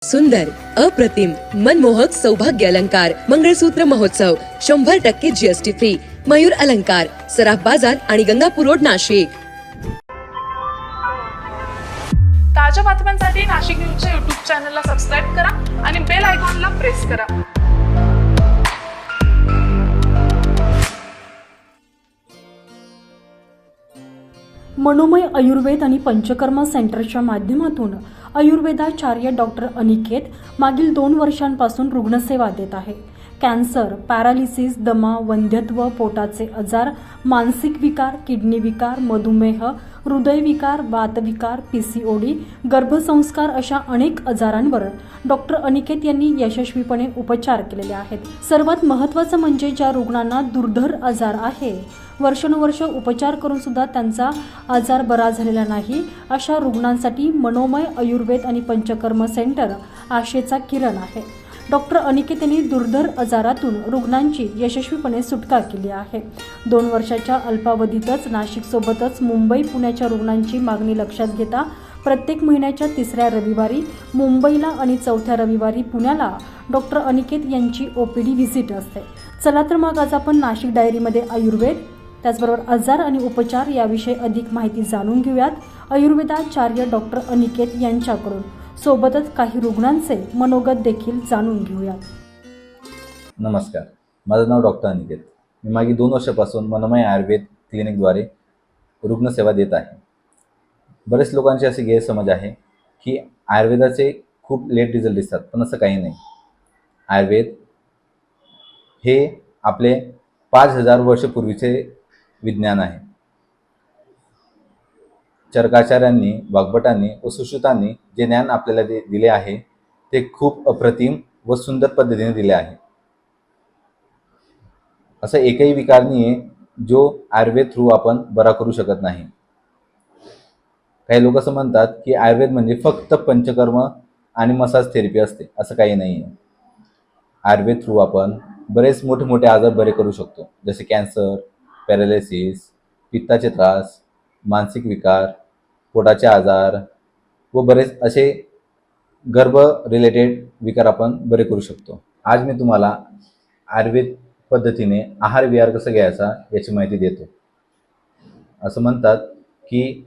सुंदर, अप्रतिम, मनमोहक सौभाग्य अलंकार मंगळसूत्र महोत्सव 100% जीएसटी फ्री. मयूर अलंकार, सराफ बाजार आणि गंगापूर रोड, नाशिक. ताज्या बातम्यांसाठी नाशिक न्यूजच्या YouTube चॅनलला सबस्क्राईब करा आणि बेल आयकॉनला प्रेस करा. मनोमय आयुर्वेद आणि पंचकर्म सेंटरच्या माध्यमातून आयुर्वेदाचार्य डॉक्टर अनिकेत मागील 2 वर्षांपासून रुग्णसेवा देत आहे. कॅन्सर, पॅरालिसिस, दमा, वंध्यत्व, पोटाचे आजार, मानसिक विकार, किडनी विकार, मधुमेह, हृदयविकार, वातविकार, PCOD, गर्भसंस्कार अशा अनेक आजारांवर डॉक्टर अनिकेत यांनी यशस्वीपणे उपचार केलेले आहेत. सर्वात महत्त्वाचं म्हणजे ज्या रुग्णांना दुर्धर आजार आहे, वर्षानुवर्ष उपचार करून सुद्धा त्यांचा आजार बरा झालेला नाही, अशा रुग्णांसाठी मनोमय आयुर्वेद आणि पंचकर्म सेंटर आशेचा किरण आहे. डॉक्टर अनिकेत यांनी दुर्धर आजारातून रुग्णांची यशस्वीपणे सुटका केली आहे. 2 वर्षाच्या अल्पावधीतच नाशिकसोबतच मुंबई, पुण्याच्या रुग्णांची मागणी लक्षात घेता प्रत्येक महिन्याच्या 3ऱ्या रविवारी मुंबईला आणि 4थ्या रविवारी पुण्याला डॉक्टर अनिकेत यांची OPD व्हिजिट असते. चला तर मग आज आपण नाशिक डायरीमध्ये आयुर्वेद, त्याचबरोबर आजार आणि उपचार याविषयी अधिक माहिती जाणून घेऊयात आयुर्वेदाचार्य डॉक्टर अनिकेत यांच्याकडून. सोबतच काही रुग्णांचे मनोगत देखील जाणून घेऊयात. नमस्कार, माझं नाव डॉक्टर अनिकेत. मी मागील 2 वर्षापासून मनोमय आयुर्वेद क्लिनिकद्वारे रुग्णसेवा देत आहे. बरेच लोकांचे असे गैरसमज आहे की आयुर्वेदाचे खूप लेट रिझल्ट दिसतात, पण असं काही नाही. आयुर्वेद हे आपले 5000 वर्षपूर्वीचे विज्ञान आहे. चरकाचार्यांनी, वाग्भटांनी व सुश्रुतांनी जे ज्ञान आपल्याला दिले आहे ते खूप अप्रतिम व सुंदर पद्धतीने दिले आहे. असं एकही विकार नाही आहे जो आयुर्वेद थ्रू आपण बरा करू शकत नाही. काही लोक असं म्हणतात की आयुर्वेद म्हणजे फक्त पंचकर्म आणि मसाज थेरपी असते. असं काही नाही आहे. आयुर्वेद थ्रू आपण बरेच मोठे आजार बरे करू शकतो, जसे कॅन्सर, पॅरालिसिस, पित्ताचे त्रास, मानसिक विकार, पोटाचे आजार व बरेच असे गर्भ रिलेटेड विकार आपण बरे करू शकतो. आज मी तुम्हाला आयुर्वेद पद्धतीने आहार विहार कसं घ्यायचा याची माहिती देतो. असं म्हणतात की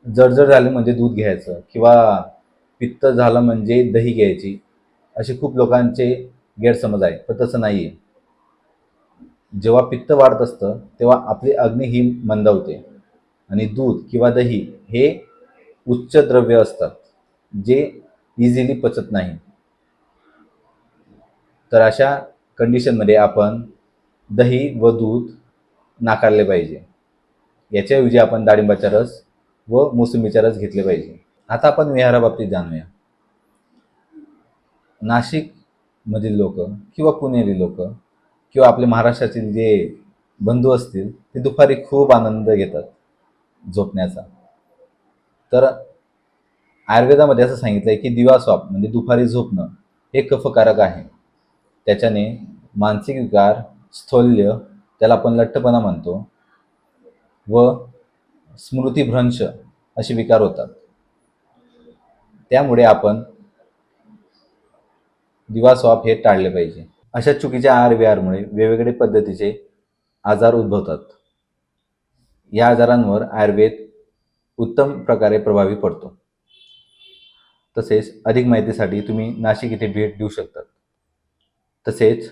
जळजळ झाले म्हणजे दूध घ्यायचं किंवा पित्त झालं म्हणजे दही घ्यायची, असे खूप लोकांचे गैरसमज आहे, पण तसं नाही आहे. जेव्हा पित्त वाढत असतं तेव्हा आपली अग्नी ही मंदावते आणि दूध किंवा दही हे उच्च द्रव्य असतात जे इझिली पचत नाही. तर अशा कंडिशनमध्ये आपण दही व दूध नाकारले पाहिजे. याच्याऐवजी आपण डाळिंबाचा रस व मोसंबीचा रस घेतले पाहिजे. आता आपण विहाराबाबतीत जाणूया. नाशिकमधील लोक किंवा पुणेरी लोक किंवा आपले महाराष्ट्रातील जे बंधू असतील ते दुपारी खूप आनंद घेतात झोपण्याचा. तर आयुर्वेदामध्ये असं सांगितलं आहे की दिवास्वाप म्हणजे दुपारी झोपणं हे कफकारक आहे. त्याच्याने मानसिक विकार, स्थौल्य, त्याला आपण लठ्ठपणा म्हणतो, व स्मृतिभ्रंश असे विकार होतात. त्यामुळे आपण दिवास्वाप हे टाळले पाहिजे. अशा चुकीच्या आहार विहारामुळे वेगवेगळे पद्धतीचे आजार उद्भवतात. या आजारांवर आयुर्वेद उत्तम प्रकारे प्रभावी पडतो. तसेच अधिक माहितीसाठी तुम्ही नाशिक येथे भेट देऊ शकता. तसेच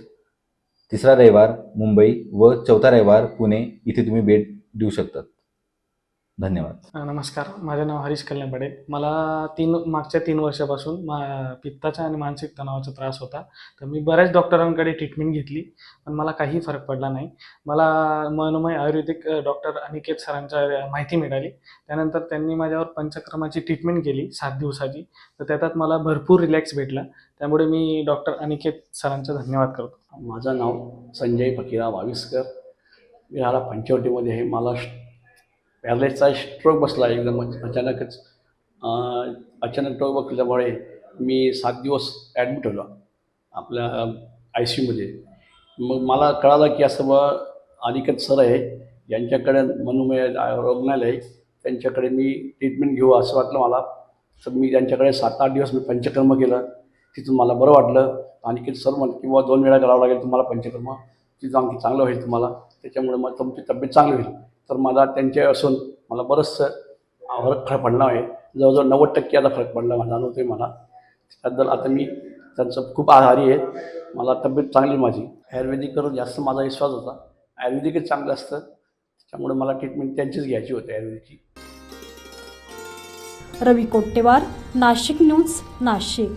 3रा रविवार मुंबई व 4था रविवार पुणे इथे तुम्ही भेट देऊ शकतात. धन्यवाद. नमस्कार, माझे नाव हरीश कल्याण पटेल. मला मागच्या 3 वर्षापासून पित्ताचा आणि मानसिक तणावाचा त्रास होता. तर मी बऱ्याच डॉक्टरांकडे ट्रीटमेंट घेतली, पण मला काही फरक पडला नाही. मला मनोमय आयुर्वेदिक डॉक्टर अनिकेत सरांच्या माहिती मिळाली. त्यानंतर त्यांनी माझ्यावर पंचकर्माची ट्रीटमेंट केली 7 दिवसाची. तर त्यात मला भरपूर रिलॅक्स भेटला. त्यामुळे मी डॉक्टर अनिकेत सरांचा धन्यवाद करतो. माझं नाव संजय फकीराव वाविस्कर. मी राहिला पंचवटीमध्ये आहे. मला पॅरलाइसचा स्ट्रोक बसला एकदम अचानकच. अचानक स्ट्रोक बसल्यामुळे मी 7 दिवस ॲडमिट होलो आपल्या ICUमध्ये. मग मला कळालं की असं अनिकेत सर आहे, यांच्याकडे मनोमय रुग्णालय आहे, त्यांच्याकडे मी ट्रीटमेंट घेऊ असं वाटलं मला. तर मी त्यांच्याकडे 7-8 दिवस मी पंचकर्म केलं. तिथून मला बरं वाटलं. अनिकेत सर म्हणत किंवा 2 वेळा करावं लागेल तुम्हाला पंचकर्म, तिथं आणखी चांगलं होईल तुम्हाला, त्याच्यामुळे मग तुमची तब्येत चांगली होईल. तर मला त्यांचे असून मला बरंचसं फरक पडला आहे. जवळजवळ 90% आता फरक पडला जाणवतो आहे मला. त्याबद्दल आता मी त्यांचं खूप आभारी आहे. मला तब्येत चांगली माझी. आयुर्वेदिकवर जास्त माझा विश्वास होता. आयुर्वेदिकच चांगलं असतं, त्याच्यामुळे मला ट्रीटमेंट त्यांचीच घ्यायची होती आयुर्वेदिकची. रवी कोट्टेवार, नाशिक न्यूज, नाशिक.